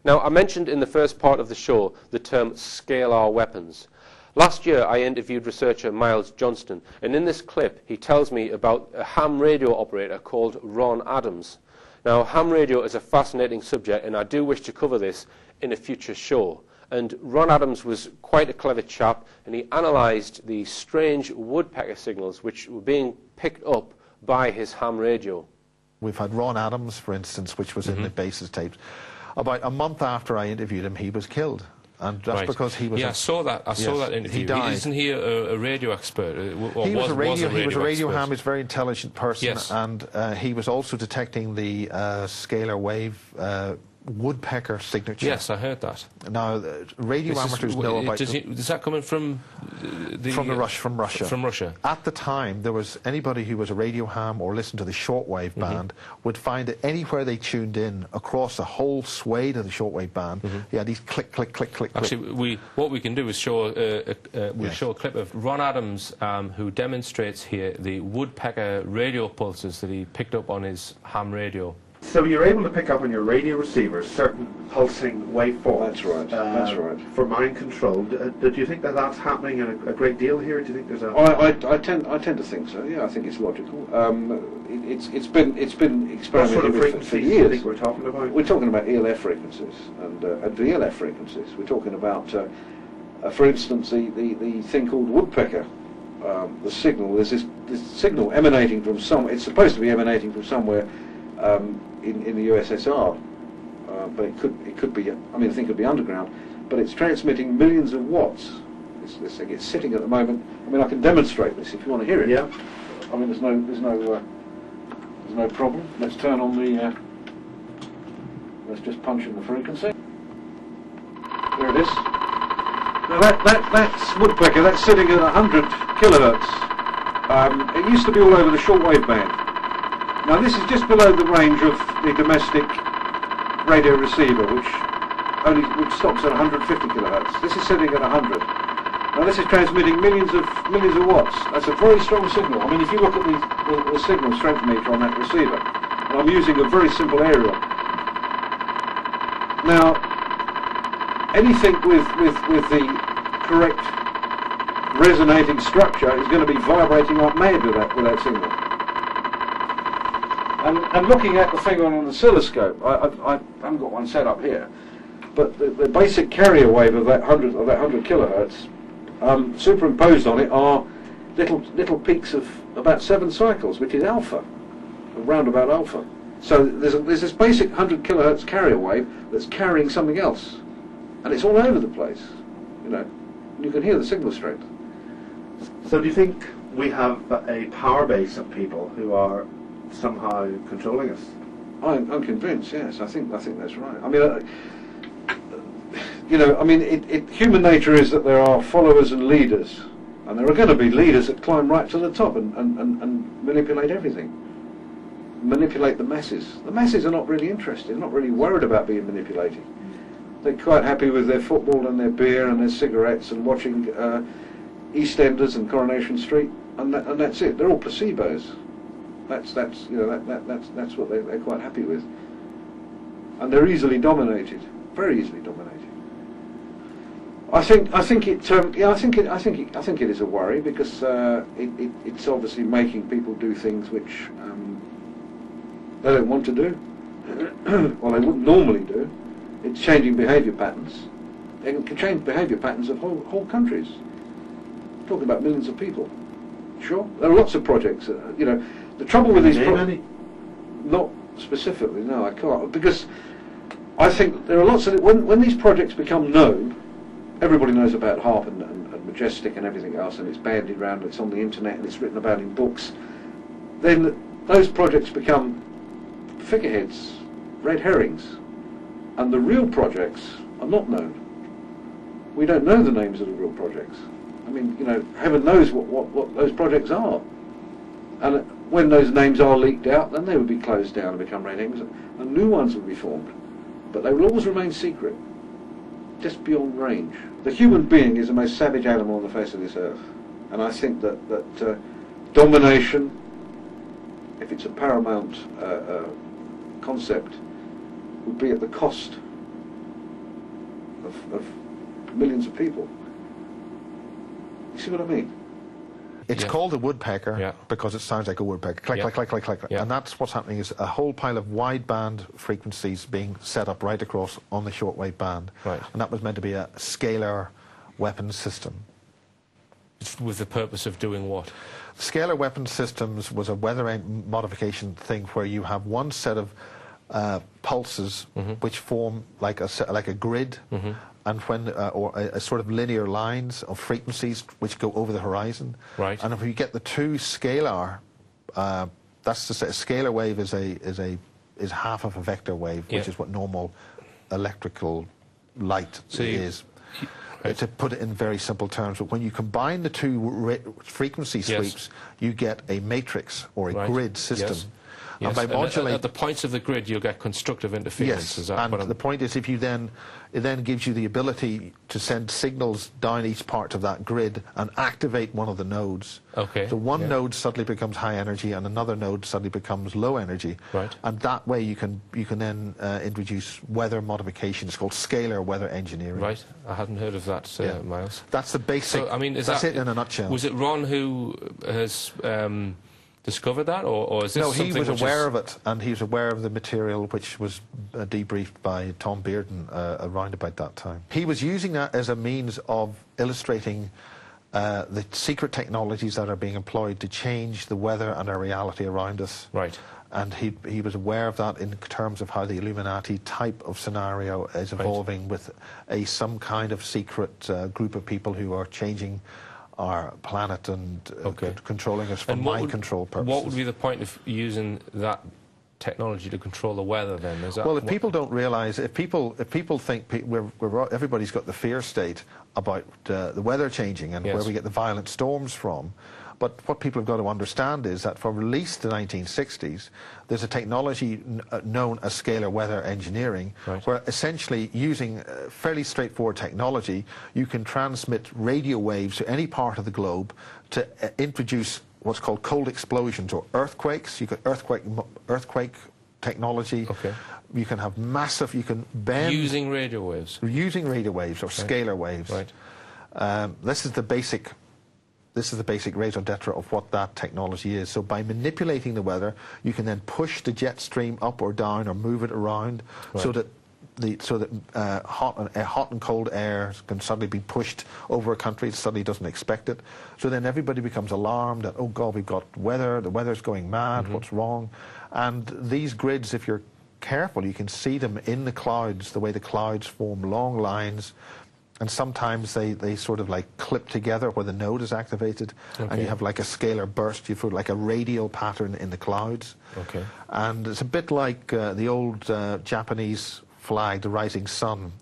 Now, I mentioned in the first part of the show the term scalar weapons. Last year, I interviewed researcher Miles Johnston, and in this clip, he tells me about a ham radio operator called Ron Adams. Now, ham radio is a fascinating subject, and I do wish to cover this in a future show. And Ron Adams was quite a clever chap, and he analysed the strange woodpecker signals which were being picked up by his ham radio. We've had Ron Adams, for instance, which was in the basis tapes. About a month after I interviewed him, he was killed. And that's because he was... Yeah, I saw that interview. He died. Isn't he a radio expert? He was a radio ham. He's a very intelligent person. Yes. And he was also detecting the scalar wave woodpecker signature. Yes, I heard that. Now, radio amateurs know about... Is that coming from From Russia. From Russia. At the time, there was anybody who was a radio ham or listened to the shortwave band would find that anywhere they tuned in across the whole swathe of the shortwave band, you had these click, click, click, click. Actually, what we can do is show show a clip of Ron Adams, who demonstrates here the woodpecker radio pulses that he picked up on his ham radio. So you're able to pick up on your radio receivers certain pulsing waveforms. That's right. That's right. For mind control. Do you think that that's happening a great deal here? Do you think there's a? I tend to think so. Yeah, I think it's logical. It's been experimented what sort of with frequencies for do you years. think we're talking about? We're talking about ELF frequencies and VLF frequencies. We're talking about, for instance, the thing called woodpecker. The signal. There's this signal emanating from it's supposed to be emanating from somewhere. In the USSR, but it could be. I mean, I think it could be underground, but it's transmitting millions of watts. This thing, it's sitting at the moment. I mean, I can demonstrate this if you want to hear it. Yeah. I mean, there's no problem. Let's turn on the. Let's just punch in the frequency. There it is. Now that's woodpecker. That's sitting at 100 kilohertz. It used to be all over the shortwave band. Now this is just below the range of the domestic radio receiver, which stops at 150 kilohertz. This is sitting at 100. Now this is transmitting millions of watts. That's a very strong signal. I mean, if you look at the signal strength meter on that receiver, and I'm using a very simple aerial. Now, anything with the correct resonating structure is going to be vibrating like mad with that signal. And looking at the thing on an oscilloscope, I haven't got one set up here, but the basic carrier wave of that 100 kilohertz, superimposed on it are little peaks of about 7 cycles, which is alpha, around about alpha. So there's this basic 100 kilohertz carrier wave that's carrying something else, and it's all over the place, you know. And you can hear the signal strength. So do you think we have a power base of people who are somehow controlling us? I'm convinced. Yes, I think that's right. I mean, you know, I mean, human nature is that there are followers and leaders, and there are going to be leaders that climb right to the top and manipulate everything, manipulate the masses. The masses are not really interested, not really worried about being manipulated. They're quite happy with their football and their beer and their cigarettes and watching EastEnders and Coronation Street, and that's it. They're all placebos. That's you know that's what they're quite happy with, and they're easily dominated, very easily dominated. I think it is a worry because it's obviously making people do things which they don't want to do, or they wouldn't normally do. It's changing behaviour patterns. They can change behaviour patterns of whole countries. Talking about millions of people. Sure, there are lots of projects. You know. The trouble with these not specifically, no, I can't, because I think there are lots of when these projects become known, everybody knows about HARP and Majestic and everything else, and it's bandied around, it's on the internet, and it's written about in books. Then those projects become figureheads, red herrings, and the real projects are not known. We don't know the names of the real projects. I mean, you know, heaven knows what those projects are, and when those names are leaked out, then they would be closed down and become red herrings, and new ones would be formed. But they will always remain secret, just beyond range. The human being is the most savage animal on the face of this earth, and I think that domination, if it's a paramount concept, would be at the cost of millions of people. You see what I mean? It's called a woodpecker Yeah. because it sounds like a woodpecker. Click, Yeah. click, click, click, click. Yeah. And that's what's happening is a whole pile of wideband frequencies being set up right across on the shortwave band. Right. And that was meant to be a scalar weapons system. With the purpose of doing what? Scalar weapons systems was a weather modification thing where you have one set of pulses which form like a grid, and when or a sort of linear lines of frequencies which go over the horizon. Right. And if you get the two scalar, that's to say, a scalar wave is half of a vector wave, which is what normal electrical light is. To put it in very simple terms, but when you combine the two frequency sweeps, you get a matrix or a grid system. Yes. And by modulating at the points of the grid, you'll get constructive interference. Yes, Is that and what the point is, if you it then gives you the ability to send signals down each part of that grid and activate one of the nodes. Okay. So one node suddenly becomes high energy, and another node suddenly becomes low energy. Right. And that way, you can then introduce weather modification. It's called scalar weather engineering. Right. I hadn't heard of that, Miles. That's the basic. So, I mean, that's it in a nutshell. Was it Ron who has discovered that, or is this No, something he was which aware of it, and he was aware of the material which was debriefed by Tom Bearden around about that time. He was using that as a means of illustrating the secret technologies that are being employed to change the weather and our reality around us. Right. And he was aware of that in terms of how the Illuminati type of scenario is evolving with some kind of secret group of people who are changing our planet and controlling us for mind control purposes. What would be the point of using that technology to control the weather then? Is that well, if people don't realise, if people think everybody's got the fear state about the weather changing and where we get the violent storms from, but what people have got to understand is that from at least the 1960s, there's a technology known as scalar weather engineering, where essentially using fairly straightforward technology, you can transmit radio waves to any part of the globe to introduce what's called cold explosions or earthquakes. You could earthquake technology. Okay. You can have massive. You can bend using radio waves. Using radio waves or scalar waves. Right. This is the basic raison d'etre of what that technology is. So by manipulating the weather, you can then push the jet stream up or down or move it around, so that hot and cold air can suddenly be pushed over a country that suddenly doesn't expect it. So then everybody becomes alarmed that, oh God, we've got weather, the weather's going mad, what's wrong? And these grids, if you're careful, you can see them in the clouds, the way the clouds form long lines. And sometimes they sort of like clip together where the node is activated, and you have like a scalar burst. You feel like a radial pattern in the clouds. Okay. And it's a bit like the old Japanese flag, the rising sun,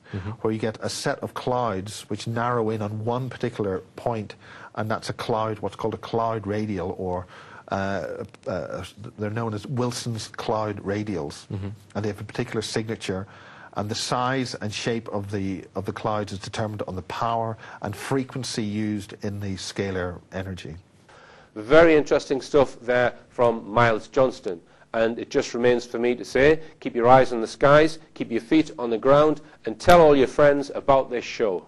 where you get a set of clouds which narrow in on one particular point, and that's a cloud, what's called a cloud radial, or they're known as Wilson's cloud radials, and they have a particular signature. And the size and shape of the clouds is determined on the power and frequency used in the scalar energy. Very interesting stuff there from Miles Johnston. And it just remains for me to say, keep your eyes on the skies, keep your feet on the ground, and tell all your friends about this show.